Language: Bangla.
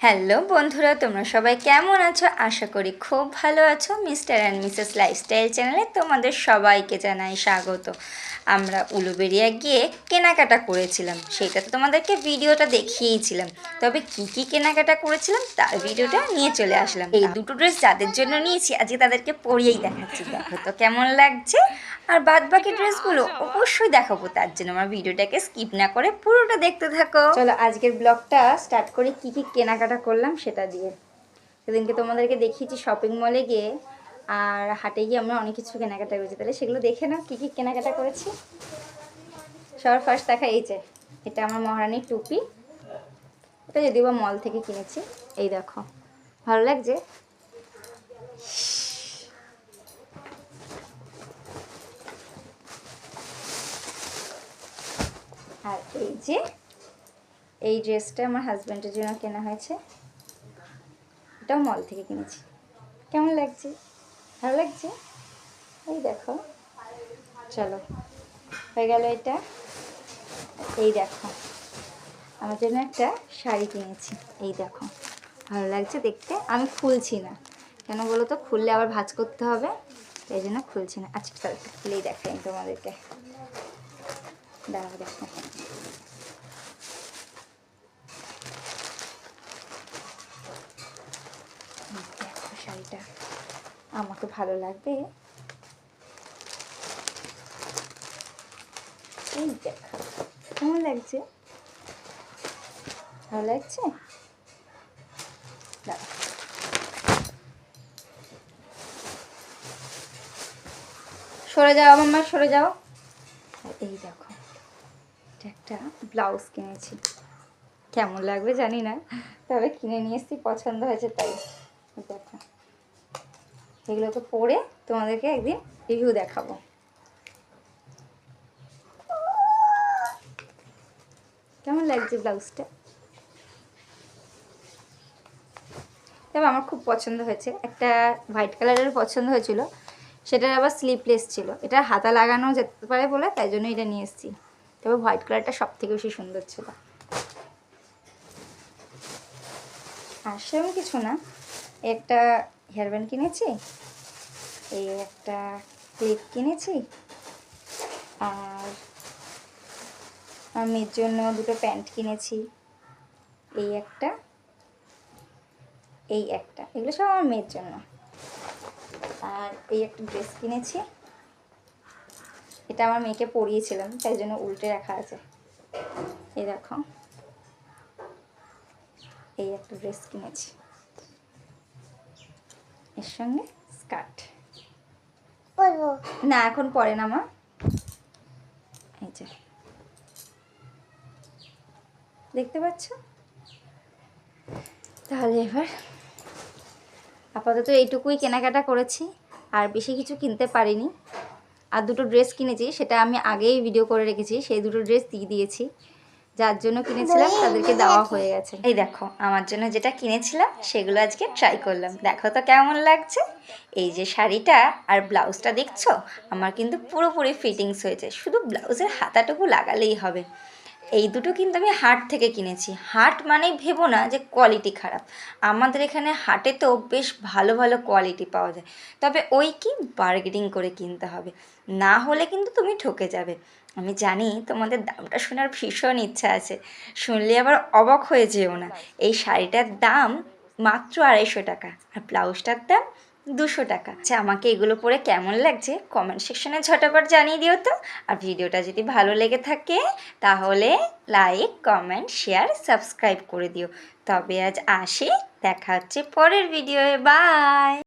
হ্যালো বন্ধুরা, তোমরা সবাই কেমন আছো? আশা করি খুব ভালো আছো। মিস্টার অ্যান্ড মিসেস লাইফস্টাইল চ্যানেলে তোমাদের সবাইকে জানাই স্বাগত। আমরা উলুবেড়িয়া গিয়ে কেনাকাটা করেছিলাম, সেটা তো তোমাদেরকে ভিডিওটা দেখিয়েছিলাম। তবে কি কেনাকাটা করেছিলাম তার ভিডিওটা নিয়ে চলে আসলাম। এই দুটো ড্রেস যাদের জন্য নিয়েছি আজকে তাদেরকে পরিয়েই দেখাচ্ছি, দেখো তো কেমন লাগছে। আর বাদ বাকি ড্রেসগুলো অবশ্যই দেখাবো, তার জন্য আমার ভিডিওটাকে স্কিপ না করে পুরোটা দেখতে থাকো। চলো আজকের ব্লগটা স্টার্ট করি কি কেনাকাটা করলাম সেটা দিয়ে। সেদিনকে তোমাদেরকে দেখিয়েছি শপিং মলে গিয়ে, আর হাটে গিয়ে আমরা অনেক কিছু কেনাকাটা করেছি, তাহলে সেগুলো দেখে নাও কি কেনাকাটা করেছি। সবার ফার্স্ট দেখা এই যে, এটা আমার মহারানীর টুপি। এটা যদিও বা মল থেকে কিনেছি। এই দেখো, ভালো লাগছে। আর এই যে এই ড্রেসটা আমার হাজব্যান্ডের জন্য কেনা হয়েছে, এটাও মল থেকে কিনেছি। কেমন লাগছে? ভালো লাগছে? এই দেখো, চলো হয়ে গেল এটা। এই দেখো, আমার জন্য একটা শাড়ি কিনেছি। এই দেখো, ভালো লাগছে দেখতে। আমি খুলছি না, কেন বলো তো, খুললে আবার ভাঁজ করতে হবে, এই জন্য খুলছি না। আচ্ছা চলো একটু খুলেই দেখাই তোমাদেরকে, দাঁড়াও দেখো। দেখো শাড়িটা আমাকে ভালো লাগবে। এই দেখো কেমন লাগছে, ভালো লাগছে। সরে যাও মাম্মা, সরে যাও। এই দেখো, এটা একটা ব্লাউজ কিনেছি, কেমন লাগবে জানি না, তবে কিনে নিয়ে এসেছি, পছন্দ হয়েছে তাই। দেখো, এগুলোকে পরে তোমাদেরকে একদিন রিভিউ দেখাবো। কেমন লাগছে ব্লাউজটা? তবে আমার খুব পছন্দ হয়েছে। একটা হোয়াইট কালারের পছন্দ হয়েছিল, সেটার আবার স্লিভলেস ছিল, এটা হাতা লাগানো যেতে পারে বলে তাই জন্য এটা নিয়ে এসেছি। তবে হোয়াইট কালারটা সব থেকে বেশি সুন্দর ছিল। আর সেরকম কিছু না, একটা হেয়ার ব্যান্ড কিনেছি, এই একটা ক্লিপ কিনেছি, আর আমার মেয়ের জন্য দুটো প্যান্ট কিনেছি, এই একটা এই একটা, এগুলো সব আমার মেয়ের জন্য। আর এই একটা ড্রেস কিনেছি, এটা আমার মেয়েকে পরিয়েছিলাম তাই জন্য উল্টে রাখা আছে। এই দেখো, এই একটা ড্রেস কিনেছি, এর সঙ্গে স্কার্ট। না এখন পরে না মা। এই যে দেখতে পাচ্ছ। তাহলে এবার আপাতত এইটুকুই কেনাকাটা করেছি, আর বেশি কিছু কিনতে পারিনি। আর দুটো ড্রেস কিনেছি, সেটা আমি আগেই ভিডিও করে রেখেছি, সেই দুটো ড্রেস দিয়ে দিয়েছি, যার জন্য কিনেছিলাম তাদেরকে দেওয়া হয়ে গেছে। এই দেখো, আমার জন্য যেটা কিনেছিলাম সেগুলো আজকে ট্রাই করলাম, দেখো তো কেমন লাগছে। এই যে শাড়িটা আর ব্লাউজটা দেখছো, আমার কিন্তু পুরোপুরি ফিটিংস হয়েছে, শুধু ব্লাউজের হাতাটুকু লাগালেই হবে। এই দুটো কিন্তু আমি হাট থেকে কিনেছি। হাট মানেই ভেবো না যে কোয়ালিটি খারাপ, আমাদের এখানে হাটে তো বেশ ভালো ভালো কোয়ালিটি পাওয়া যায়, তবে ওই কি বার্গেনিং করে কিনতে হবে, না হলে কিন্তু তুমি ঠকে যাবে। আমি জানি তোমাদের দামটা শোনার ভীষণ ইচ্ছা আছে, শুনলে আবার অবাক হয়ে যেও না। এই শাড়িটার দাম মাত্র 250 টাকা, আর ব্লাউজটার দাম 200 টাকা। আচ্ছা, আমাকে এগুলো পরে কেমন লাগছে কমেন্ট সেকশনে ঝটাপট জানিয়ে দিও তো। আর ভিডিওটা যদি ভালো লেগে থাকে তাহলে লাইক, কমেন্ট, শেয়ার, সাবস্ক্রাইব করে দিও। তবে আজ আসি, দেখা হচ্ছে পরের ভিডিওয়ে। বাই।